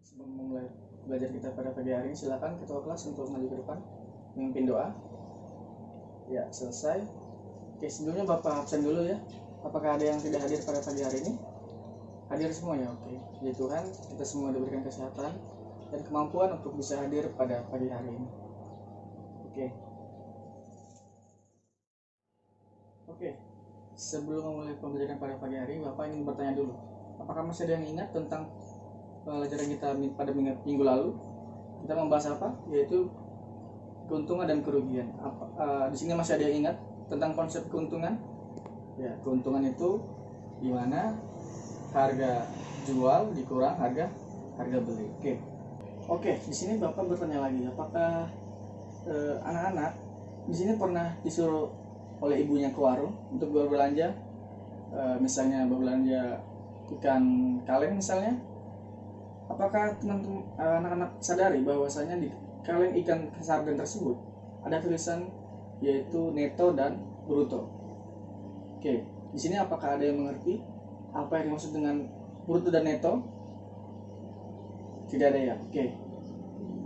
Sebelum memulai belajar kita pada pagi hari ini, silakan ketua kelas untuk maju ke depan memimpin doa. Ya, selesai. Oke, sebelumnya Bapak absen dulu ya. Apakah ada yang tidak hadir pada pagi hari ini? Hadir semua ya, oke. Ya Tuhan, kita semua diberikan kesehatan dan kemampuan untuk bisa hadir pada pagi hari ini. Oke. Oke. Sebelum memulai pembelajaran pada pagi hari, Bapak ingin bertanya dulu. Apakah masih ada yang ingat tentang pelajaran kita pada minggu lalu? Kita membahas apa? Yaitu keuntungan dan kerugian. Di sini masih ada yang ingat tentang konsep keuntungan? Ya, keuntungan itu di mana harga jual dikurang harga beli. Oke, di sini Bapak bertanya lagi, apakah anak-anak di sini pernah disuruh oleh ibunya ke warung untuk berbelanja, misalnya berbelanja ikan kaleng misalnya? Apakah teman-teman anak-anak sadari bahwasanya di kaleng ikan sarden tersebut ada tulisan yaitu neto dan bruto? Oke, di sini apakah ada yang mengerti apa yang dimaksud dengan bruto dan neto? Tidak ada ya. Oke.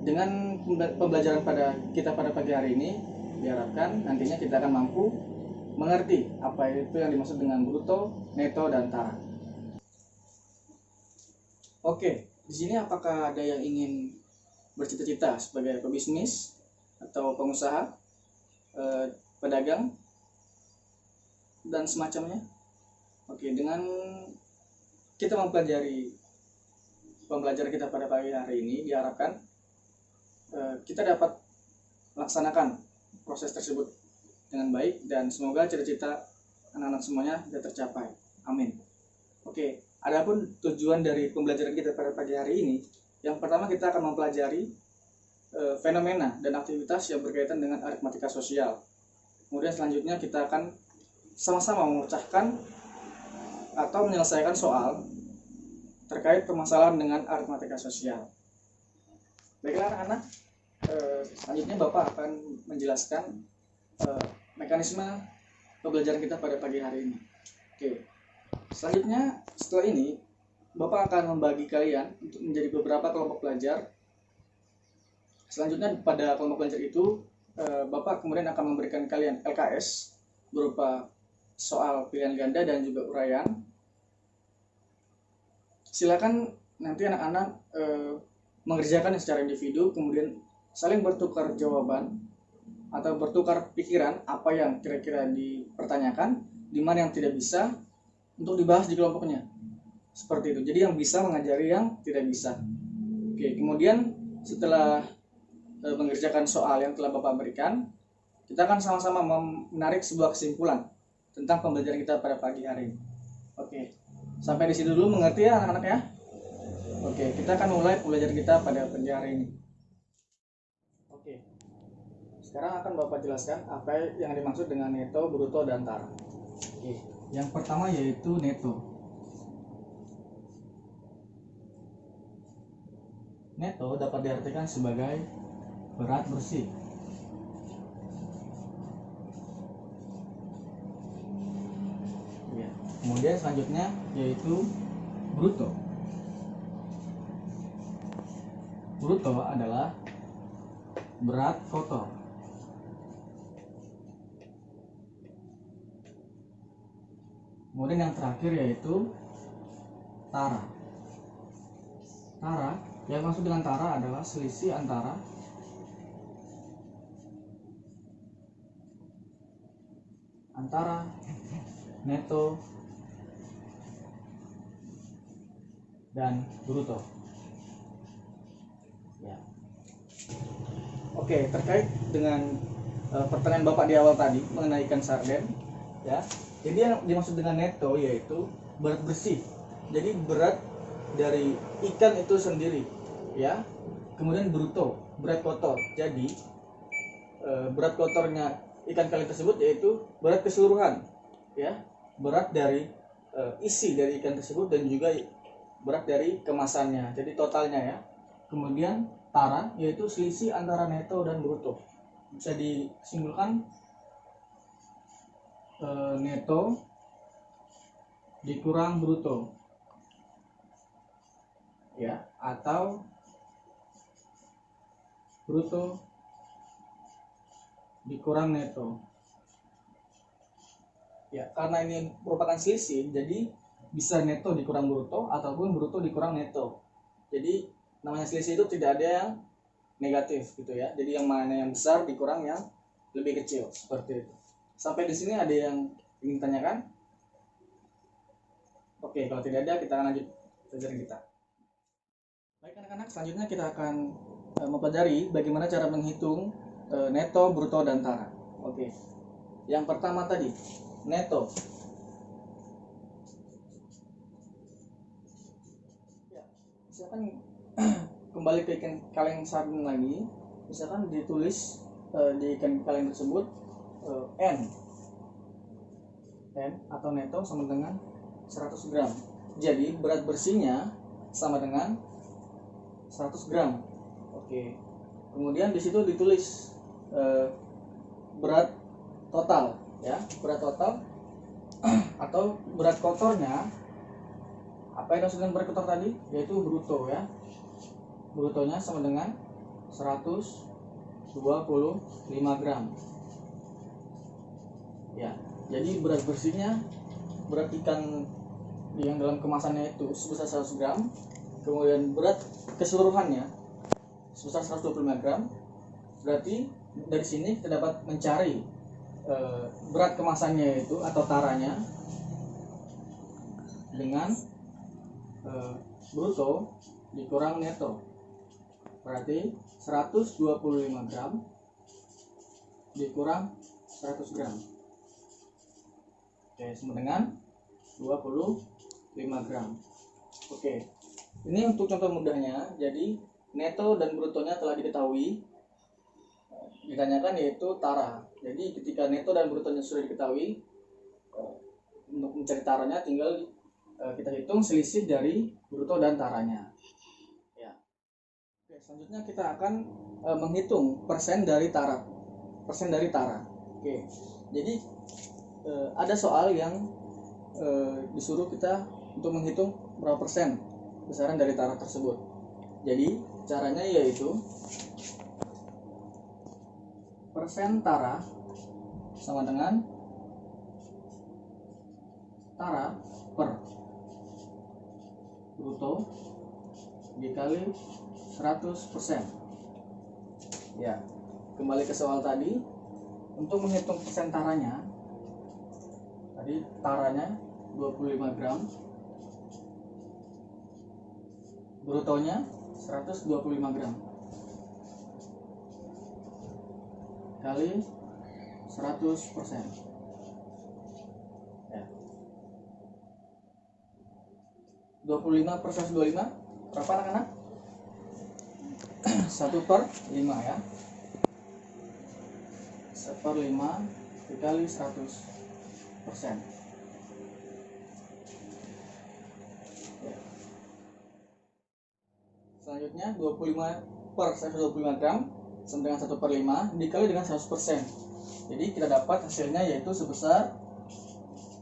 Dengan pembelajaran pada pagi hari ini, diharapkan nantinya kita akan mampu mengerti apa itu yang dimaksud dengan bruto, neto, dan tara. Oke, di sini apakah ada yang ingin bercita-cita sebagai pebisnis atau pengusaha, pedagang, dan semacamnya? Oke, dengan kita mempelajari pembelajaran kita pada pagi hari ini, diharapkan kita dapat melaksanakan proses tersebut dengan baik dan semoga cita-cita anak-anak semuanya bisa tercapai. Amin. Oke, adapun tujuan dari pembelajaran kita pada pagi hari ini, yang pertama kita akan mempelajari fenomena dan aktivitas yang berkaitan dengan aritmatika sosial. Kemudian selanjutnya kita akan sama-sama memecahkan atau menyelesaikan soal terkait permasalahan dengan aritmatika sosial. Baiklah anak-anak, selanjutnya Bapak akan menjelaskan mekanisme pembelajaran kita pada pagi hari ini. Oke, selanjutnya setelah ini Bapak akan membagi kalian untuk menjadi beberapa kelompok belajar. Selanjutnya pada kelompok belajar itu Bapak kemudian akan memberikan kalian LKS berupa soal pilihan ganda dan juga uraian. Silakan nanti anak-anak mengerjakan secara individu, kemudian saling bertukar jawaban atau bertukar pikiran apa yang kira-kira dipertanyakan, di mana yang tidak bisa untuk dibahas di kelompoknya. Seperti itu. Jadi yang bisa mengajari yang tidak bisa. Oke, kemudian setelah mengerjakan soal yang telah Bapak berikan, kita akan sama-sama menarik sebuah kesimpulan tentang pembelajaran kita pada pagi hari ini. Oke. Sampai di sini dulu, mengerti ya anak-anak ya? Oke, kita akan mulai pembelajaran kita pada pagi hari ini. Oke. Sekarang akan Bapak jelaskan apa yang dimaksud dengan neto, bruto, dan tara. Oke. Yang pertama yaitu neto. Neto dapat diartikan sebagai berat bersih. Ya. Kemudian selanjutnya yaitu bruto. Bruto adalah berat kotor. Kemudian yang terakhir yaitu tara. Tara, yang maksud dengan tara adalah selisih antara neto dan bruto. Ya. Oke, terkait dengan pertanyaan Bapak di awal tadi mengenai ikan sarden, ya. Jadi yang dimaksud dengan neto yaitu berat bersih. Jadi berat dari ikan itu sendiri, ya. Kemudian bruto, berat kotor. Jadi berat kotornya ikan kaleng tersebut yaitu berat keseluruhan, ya. Berat dari isi dari ikan tersebut dan juga berat dari kemasannya. Jadi totalnya ya. Kemudian tara yaitu selisih antara neto dan bruto. Bisa disimpulkan neto dikurang bruto. ya, atau bruto dikurang neto. Ya, karena ini merupakan selisih, jadi bisa neto dikurang bruto ataupun bruto dikurang neto. Jadi namanya selisih itu tidak ada yang negatif gitu ya. Jadi yang mana yang besar dikurang yang lebih kecil, seperti itu. Sampai di sini ada yang ingin tanyakan? Oke, kalau tidak ada, kita akan lanjut pelajaran kita. Baik anak-anak, selanjutnya kita akan mempelajari bagaimana cara menghitung neto, bruto, dan tara. Oke, yang pertama tadi neto. Ya, misalkan kembali ke ikan kaleng sardin lagi, misalkan ditulis di ikan kaleng tersebut N atau neto sama dengan 100 gram. Jadi berat bersihnya sama dengan 100 gram. Oke. Kemudian di situ ditulis berat total, ya, berat total atau berat kotornya. Apa yang dimaksud dengan berat kotor tadi? Yaitu bruto, ya. Brutonya sama dengan 125 gram. Ya. Jadi berat bersihnya, berat ikan yang dalam kemasannya itu sebesar 100 gram. Kemudian berat keseluruhannya sebesar 125 gram. Berarti dari sini kita dapat mencari berat kemasannya itu atau taranya dengan bruto dikurang neto. Berarti 125 gram dikurang 100 gram. Oke, sama dengan 25 gram. Oke. Ini untuk contoh mudahnya. Jadi neto dan brutonya telah diketahui. Ditanyakan yaitu tara. Jadi ketika neto dan brutonya sudah diketahui, untuk mencari taranya tinggal kita hitung selisih dari bruto dan taranya. Ya. Oke, selanjutnya kita akan menghitung persen dari tara. Persen dari tara. Oke. Jadi ada soal yang disuruh kita untuk menghitung berapa persen besaran dari tara tersebut. Jadi caranya yaitu persen tara sama dengan tara per bruto dikali 100%. Ya, kembali ke soal tadi. Untuk menghitung persen taranya, tadi taranya 25 gram, brutonya 125 gram kali 100%. Ya. 25 per 125 berapa anak-anak? 1/5 ya. 1/5 dikali 100%. Ya. Selanjutnya 25 per 125 gram sama dengan 1/5 dikali dengan 100%. Jadi kita dapat hasilnya yaitu sebesar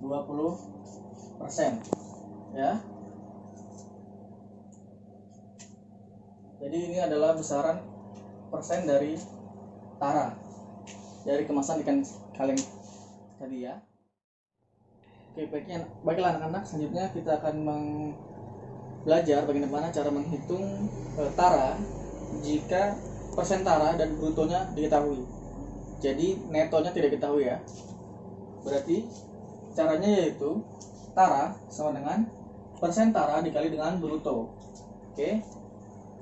20%. Ya. Jadi ini adalah besaran persen dari tara dari kemasan ikan kaleng tadi ya. Oke, baiklah anak-anak, selanjutnya kita akan belajar bagaimana cara menghitung tara jika persen tara dan brutonya diketahui. Jadi netonya tidak diketahui ya. Berarti caranya yaitu tara sama dengan persen tara dikali dengan bruto. Oke.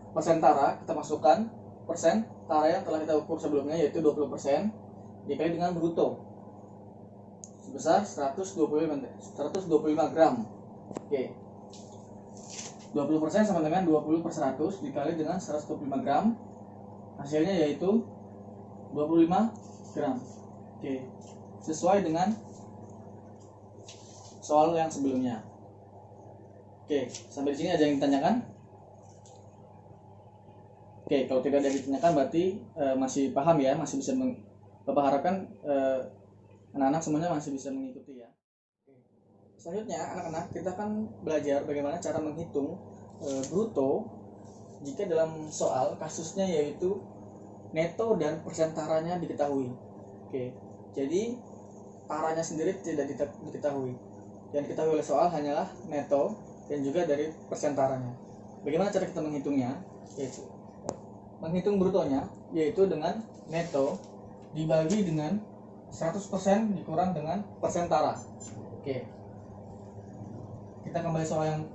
Persen tara kita masukkan persen tara yang telah kita ukur sebelumnya yaitu 20% dikali dengan bruto sebesar 125 gram. Oke. 20% sama dengan 20 per 100 dikali dengan 125 gram. Hasilnya yaitu 25 gram. Oke. Sesuai dengan soal yang sebelumnya. Oke, sampai di sini ada yang ditanyakan? Oke, kalau tidak ada yang ditanyakan berarti masih paham ya, masih bisa Bapak harapkan anak-anak semuanya masih bisa mengikuti ya. Selanjutnya anak-anak kita akan belajar bagaimana cara menghitung bruto jika dalam soal kasusnya yaitu neto dan persentaranya diketahui. Oke, jadi taranya sendiri tidak diketahui. Yang diketahui oleh soal hanyalah neto dan juga dari persentaranya. Bagaimana cara kita menghitungnya? Yaitu menghitung brutonya yaitu dengan neto dibagi dengan 100% dikurang dengan persentara. Oke. Kita kembali soal yang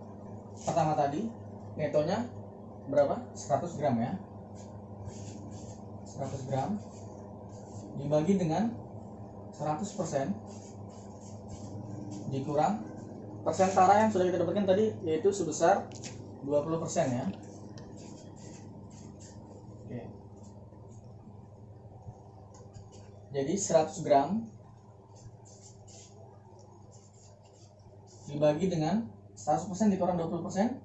pertama tadi. Netonya berapa? 100 gram ya. 100 gram dibagi dengan 100% dikurang persentara yang sudah kita dapatkan tadi yaitu sebesar 20% ya. Oke. Jadi 100 gram dibagi dengan 100% dikurang 20%,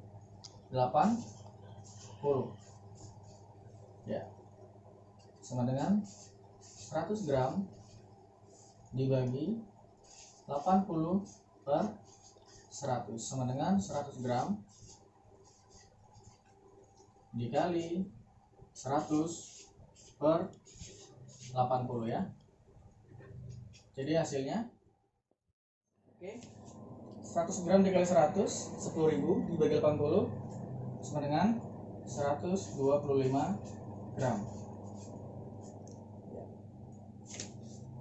80 ya, sama dengan 100 gram dibagi 80 per 100 sama dengan 100 gram dikali 100 per 80 ya. Jadi hasilnya, oke, 100 gram dikali 100, 10.000 dibagi 80 sama dengan 125 gram.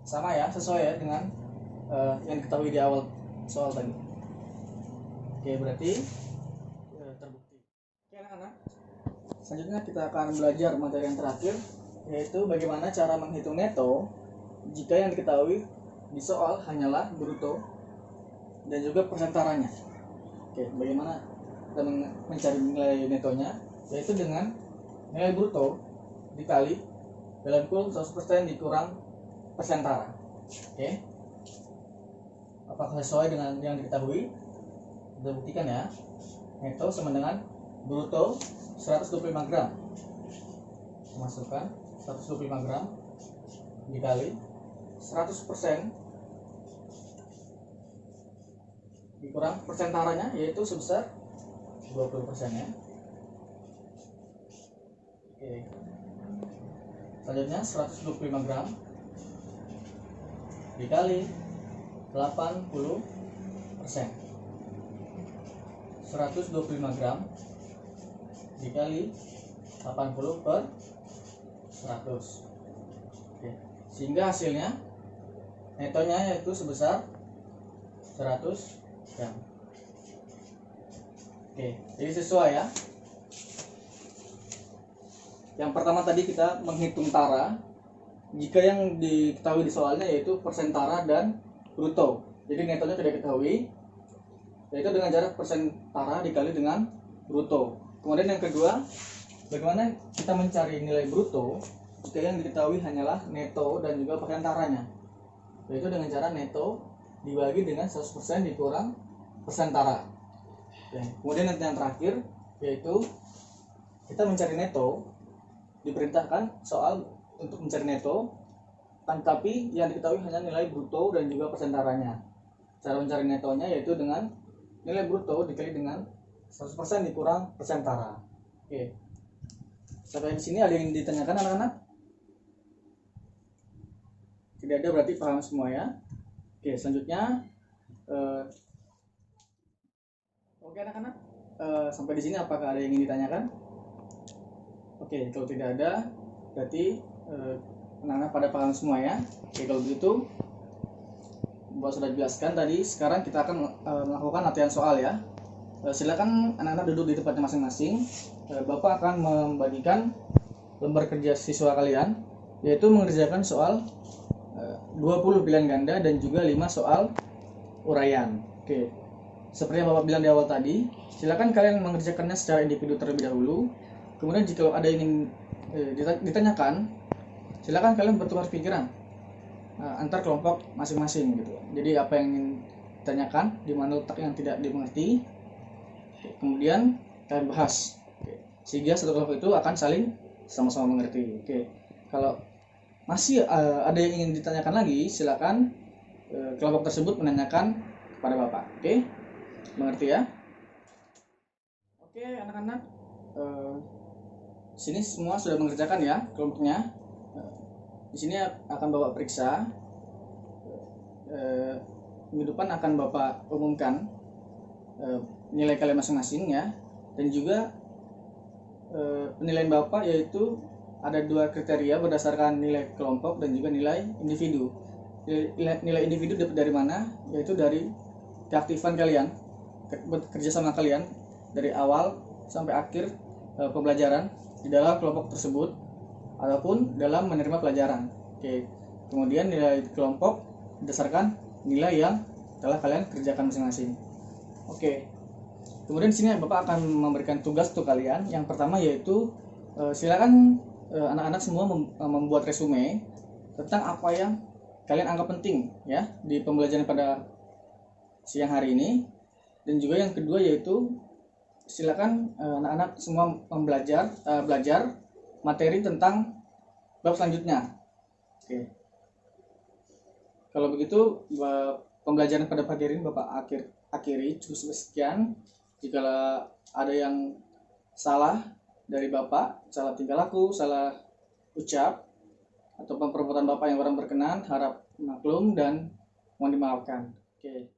Sama ya, sesuai ya dengan yang diketahui di awal soal tadi. Oke, berarti terbukti. Oke anak-anak, selanjutnya kita akan belajar materi yang terakhir, yaitu bagaimana cara menghitung neto jika yang diketahui di soal hanyalah bruto dan juga persentaranya. Oke, bagaimana kita mencari nilai netonya, yaitu dengan nilai bruto dikali dalam kurung 100% dikurang persentara. Oke, apakah sesuai dengan yang diketahui? Kita buktikan ya. Neto sama dengan bruto 125 gram. Masukkan 125 gram dikali 100% dikurang persentaranya yaitu sebesar 20% ya. Oke. Selanjutnya 125 gram dikali 80%. 125 gram dikali 80 per 100. Oke. Sehingga hasilnya netonya yaitu sebesar 100 gram. Oke, jadi sesuai ya. Yang pertama tadi kita menghitung tara jika yang diketahui di soalnya yaitu persentara dan bruto. Jadi netonya tidak diketahui, yaitu dengan cara persentara dikali dengan bruto. Kemudian yang kedua, bagaimana kita mencari nilai bruto jika yang diketahui hanyalah neto dan juga persentaranya, yaitu dengan cara neto dibagi dengan 100% dikurang persentara. Oke. Kemudian yang terakhir yaitu kita mencari neto, diperintahkan soal untuk mencari neto, tapi yang diketahui hanya nilai bruto dan juga persentaranya. Cara mencari netonya yaitu dengan nilai bruto dikali dengan 100% dikurang persentara. Oke. Sampai di sini ada yang ditanyakan anak-anak? Tidak ada, berarti paham semua ya. Oke, selanjutnya oke anak-anak, sampai di sini apakah ada yang ingin ditanyakan? Oke, kalau tidak ada berarti anak-anak pada paham semua ya. Oke, kalau begitu Bapak sudah jelaskan tadi, sekarang kita akan melakukan latihan soal ya. Silakan anak-anak duduk di tempatnya masing-masing. Bapak akan membagikan lembar kerja siswa kalian, yaitu mengerjakan soal 20 pilihan ganda dan juga 5 soal uraian. Oke. Seperti yang Bapak bilang di awal tadi, silakan kalian mengerjakannya secara individu terlebih dahulu. Kemudian jika ada yang ingin ditanyakan, silakan kalian bertukar pikiran antar kelompok masing-masing gitu. Jadi apa yang ingin ditanyakan, di mana letak yang tidak dimengerti, kemudian kalian bahas. Sehingga satu kelompok itu akan saling sama-sama mengerti. Oke. Kalau masih ada yang ingin ditanyakan lagi, silakan kelompok tersebut menanyakan kepada Bapak. Oke? Mengerti ya? Oke anak-anak, sini semua sudah mengerjakan ya kelompoknya. Di sini akan Bapak periksa. Minggu depan akan Bapak umumkan nilai kalian masing-masing ya. Dan juga penilaian Bapak yaitu ada 2 kriteria berdasarkan nilai kelompok dan juga nilai individu. Nilai individu dapat dari mana? Yaitu dari keaktifan kalian, kerjasama kalian dari awal sampai akhir pembelajaran di dalam kelompok tersebut ataupun dalam menerima pelajaran. Oke. Kemudian nilai kelompok berdasarkan nilai yang telah kalian kerjakan masing-masing. Oke. Kemudian di sini Bapak akan memberikan tugas untuk kalian. Yang pertama yaitu silakan anak-anak semua membuat resume tentang apa yang kalian anggap penting ya di pembelajaran pada siang hari ini. Dan juga yang kedua yaitu silakan anak-anak semua belajar materi tentang bab selanjutnya. Oke. Kalau begitu pembelajaran pada pagi ini Bapak akhiri cukup sekian. Jika ada yang salah dari Bapak, salah tingkah laku, salah ucap atau perbuatan Bapak yang kurang berkenan, harap maklum dan mohon dimaafkan. Oke.